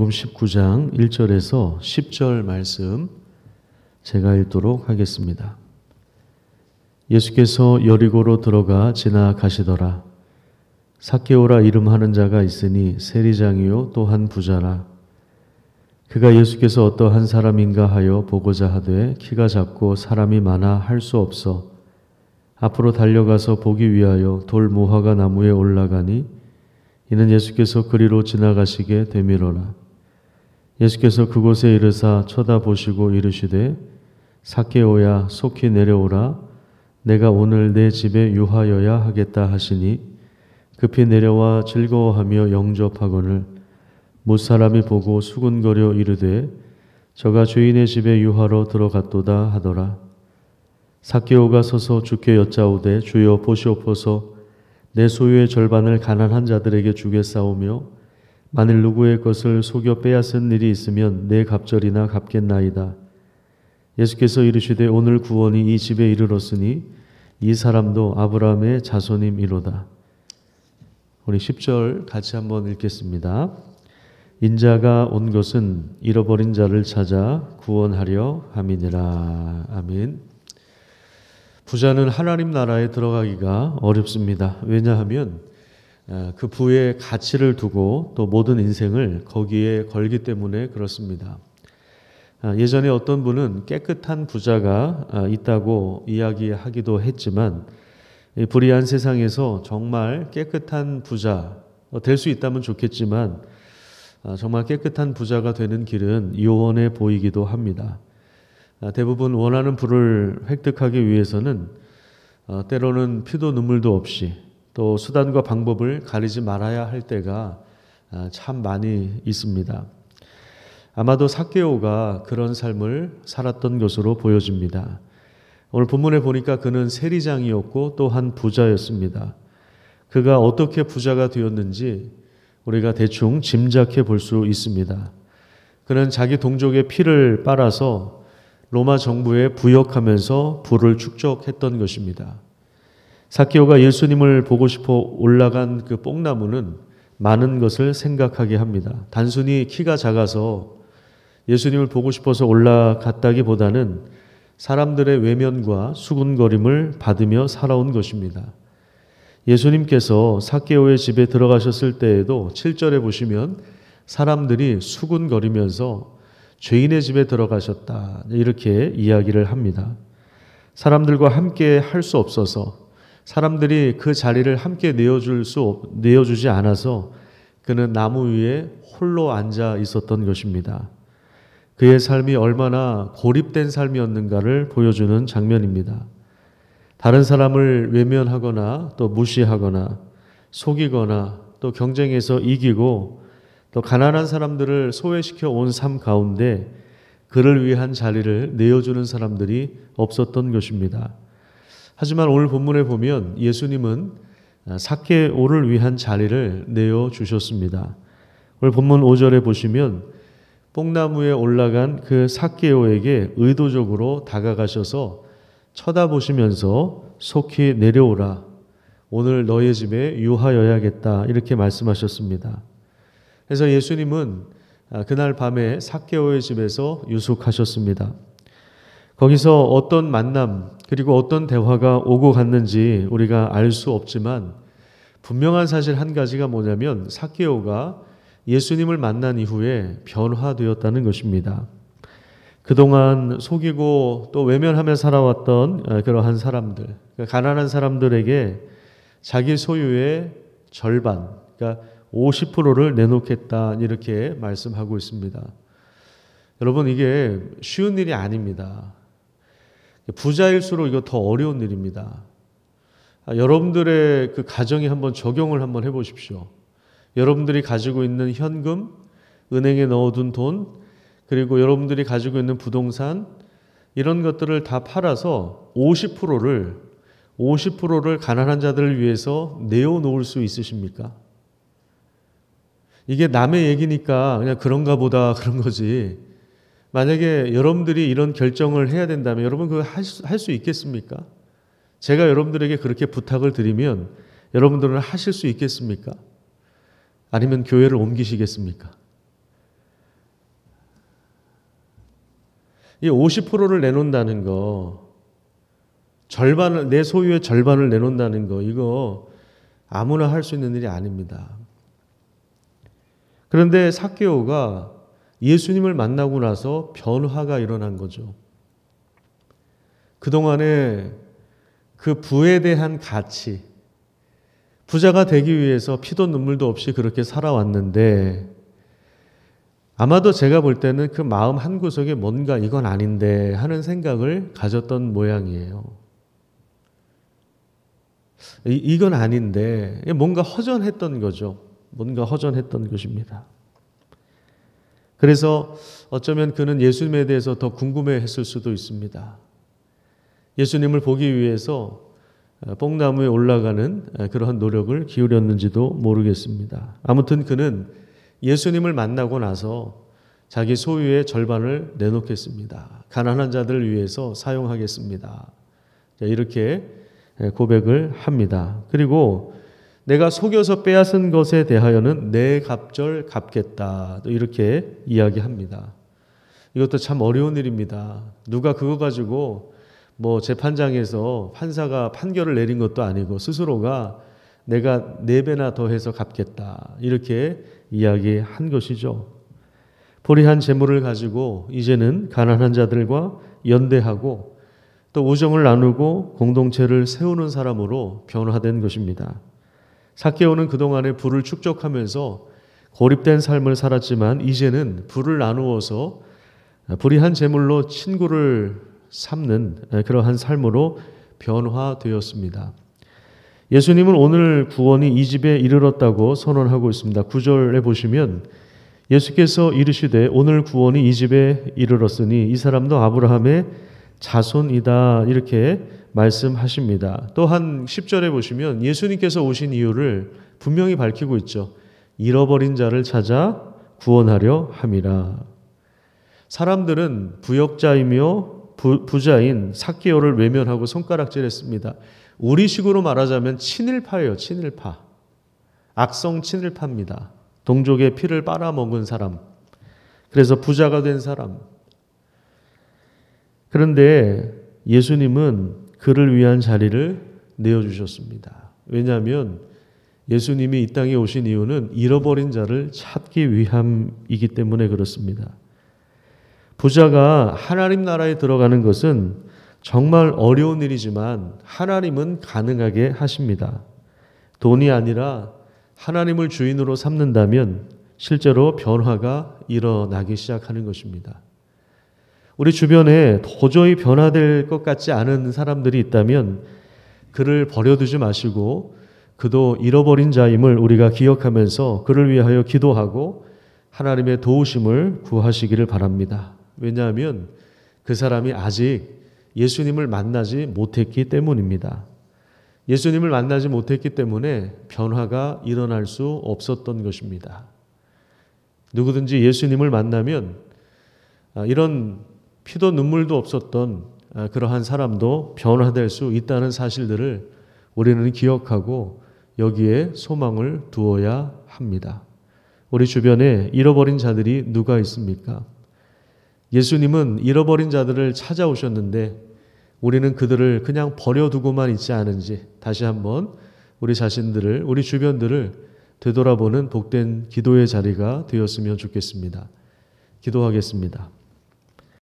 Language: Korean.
요한복음 19장 1절에서 10절 말씀 제가 읽도록 하겠습니다. 예수께서 여리고로 들어가 지나가시더라. 삭개오라 이름하는 자가 있으니 세리장이요 또한 부자라. 그가 예수께서 어떠한 사람인가 하여 보고자 하되 키가 작고 사람이 많아 할 수 없어 앞으로 달려가서 보기 위하여 돌 무화과 나무에 올라가니 이는 예수께서 그리로 지나가시게 되밀어라. 예수께서 그곳에 이르사 쳐다보시고 이르시되 삭개오야 속히 내려오라. 내가 오늘 내 집에 유하여야 하겠다 하시니 급히 내려와 즐거워하며 영접하거늘 못사람이 보고 수군거려 이르되 저가 주인의 집에 유하러 들어갔도다 하더라. 삭개오가 서서 주께 여짜오되 주여 보시옵소서 내 소유의 절반을 가난한 자들에게 주겠사오며 만일 누구의 것을 속여 빼앗은 일이 있으면 내 갑절이나 갚겠나이다. 예수께서 이르시되 오늘 구원이 이 집에 이르렀으니 이 사람도 아브라함의 자손임이로다. 우리 10절 같이 한번 읽겠습니다. 인자가 온 것은 잃어버린 자를 찾아 구원하려 함이니라. 아멘. 부자는 하나님 나라에 들어가기가 어렵습니다. 왜냐하면 그 부의 가치를 두고 또 모든 인생을 거기에 걸기 때문에 그렇습니다. 예전에 어떤 분은 깨끗한 부자가 있다고 이야기하기도 했지만 불의한 세상에서 정말 깨끗한 부자 될 수 있다면 좋겠지만 정말 깨끗한 부자가 되는 길은 요원해 보이기도 합니다. 대부분 원하는 부를 획득하기 위해서는 때로는 피도 눈물도 없이 또 수단과 방법을 가리지 말아야 할 때가 참 많이 있습니다. 아마도 삭개오가 그런 삶을 살았던 것으로 보여집니다. 오늘 본문에 보니까 그는 세리장이었고 또한 부자였습니다. 그가 어떻게 부자가 되었는지 우리가 대충 짐작해 볼 수 있습니다. 그는 자기 동족의 피를 빨아서 로마 정부에 부역하면서 부를 축적했던 것입니다. 삭개오가 예수님을 보고 싶어 올라간 그 뽕나무는 많은 것을 생각하게 합니다. 단순히 키가 작아서 예수님을 보고 싶어서 올라갔다기보다는 사람들의 외면과 수군거림을 받으며 살아온 것입니다. 예수님께서 삭개오의 집에 들어가셨을 때에도 7절에 보시면 사람들이 수군거리면서 죄인의 집에 들어가셨다 이렇게 이야기를 합니다. 사람들과 함께 할 수 없어서 사람들이 그 자리를 함께 내어주지 않아서 그는 나무 위에 홀로 앉아 있었던 것입니다. 그의 삶이 얼마나 고립된 삶이었는가를 보여주는 장면입니다. 다른 사람을 외면하거나 또 무시하거나 속이거나 또 경쟁에서 이기고 또 가난한 사람들을 소외시켜 온 삶 가운데 그를 위한 자리를 내어주는 사람들이 없었던 것입니다. 하지만 오늘 본문에 보면 예수님은 삭개오를 위한 자리를 내어주셨습니다. 오늘 본문 5절에 보시면 뽕나무에 올라간 그 삭개오에게 의도적으로 다가가셔서 쳐다보시면서 속히 내려오라. 오늘 너의 집에 유하여야겠다. 이렇게 말씀하셨습니다. 그래서 예수님은 그날 밤에 삭개오의 집에서 유숙하셨습니다. 거기서 어떤 만남 그리고 어떤 대화가 오고 갔는지 우리가 알 수 없지만 분명한 사실 한 가지가 뭐냐면 삭개오가 예수님을 만난 이후에 변화되었다는 것입니다. 그동안 속이고 또 외면하며 살아왔던 그러한 사람들, 가난한 사람들에게 자기 소유의 절반, 그러니까 50%를 내놓겠다 이렇게 말씀하고 있습니다. 여러분 이게 쉬운 일이 아닙니다. 부자일수록 이거 더 어려운 일입니다. 여러분들의 그 가정에 한번 적용을 한번 해보십시오. 여러분들이 가지고 있는 현금, 은행에 넣어둔 돈, 그리고 여러분들이 가지고 있는 부동산 이런 것들을 다 팔아서 50%를 가난한 자들을 위해서 내어놓을 수 있으십니까? 이게 남의 얘기니까 그냥 그런가 보다 그런 거지. 만약에 여러분들이 이런 결정을 해야 된다면 여러분 그거 할 수 있겠습니까? 제가 여러분들에게 그렇게 부탁을 드리면 여러분들은 하실 수 있겠습니까? 아니면 교회를 옮기시겠습니까? 이 50%를 내놓는다는 거, 절반을, 내 소유의 절반을 내놓는다는 거, 이거 아무나 할 수 있는 일이 아닙니다. 그런데 삭개오가 예수님을 만나고 나서 변화가 일어난 거죠. 그동안에 그 부에 대한 가치, 부자가 되기 위해서 피도 눈물도 없이 그렇게 살아왔는데 아마도 제가 볼 때는 그 마음 한구석에 뭔가 이건 아닌데 하는 생각을 가졌던 모양이에요. 이건 아닌데 뭔가 허전했던 거죠. 뭔가 허전했던 것입니다. 그래서 어쩌면 그는 예수님에 대해서 더 궁금해했을 수도 있습니다. 예수님을 보기 위해서 뽕나무에 올라가는 그러한 노력을 기울였는지도 모르겠습니다. 아무튼 그는 예수님을 만나고 나서 자기 소유의 절반을 내놓겠습니다. 가난한 자들을 위해서 사용하겠습니다. 이렇게 고백을 합니다. 그리고 내가 속여서 빼앗은 것에 대하여는 내 값절 갚겠다. 또 이렇게 이야기합니다. 이것도 참 어려운 일입니다. 누가 그거 가지고 뭐 재판장에서 판사가 판결을 내린 것도 아니고 스스로가 내가 4배나 더해서 갚겠다. 이렇게 이야기한 것이죠. 불의한 재물을 가지고 이제는 가난한 자들과 연대하고 또 우정을 나누고 공동체를 세우는 사람으로 변화된 것입니다. 삭개오는 그동안에 부를 축적하면서 고립된 삶을 살았지만 이제는 부를 나누어서 불의한 재물로 친구를 삼는 그러한 삶으로 변화되었습니다. 예수님은 오늘 구원이 이 집에 이르렀다고 선언하고 있습니다. 9절에 보시면 예수께서 이르시되 오늘 구원이 이 집에 이르렀으니 이 사람도 아브라함의 자손이다 이렇게 말씀하십니다. 또한 10절에 보시면 예수님께서 오신 이유를 분명히 밝히고 있죠. 잃어버린 자를 찾아 구원하려 함이라. 사람들은 부역자이며 부자인 삭개오를 외면하고 손가락질했습니다. 우리식으로 말하자면 친일파예요. 친일파. 악성 친일파입니다. 동족의 피를 빨아먹은 사람. 그래서 부자가 된 사람. 그런데 예수님은 그를 위한 자리를 내어주셨습니다. 왜냐하면 예수님이 이 땅에 오신 이유는 잃어버린 자를 찾기 위함이기 때문에 그렇습니다. 부자가 하나님 나라에 들어가는 것은 정말 어려운 일이지만 하나님은 가능하게 하십니다. 돈이 아니라 하나님을 주인으로 삼는다면 실제로 변화가 일어나기 시작하는 것입니다. 우리 주변에 도저히 변화될 것 같지 않은 사람들이 있다면 그를 버려두지 마시고 그도 잃어버린 자임을 우리가 기억하면서 그를 위하여 기도하고 하나님의 도우심을 구하시기를 바랍니다. 왜냐하면 그 사람이 아직 예수님을 만나지 못했기 때문입니다. 예수님을 만나지 못했기 때문에 변화가 일어날 수 없었던 것입니다. 누구든지 예수님을 만나면 이런 피도 눈물도 없었던 그러한 사람도 변화될 수 있다는 사실들을 우리는 기억하고 여기에 소망을 두어야 합니다. 우리 주변에 잃어버린 자들이 누가 있습니까? 예수님은 잃어버린 자들을 찾아오셨는데 우리는 그들을 그냥 버려두고만 있지 않은지 다시 한번 우리 자신들을, 우리 주변들을 되돌아보는 복된 기도의 자리가 되었으면 좋겠습니다. 기도하겠습니다.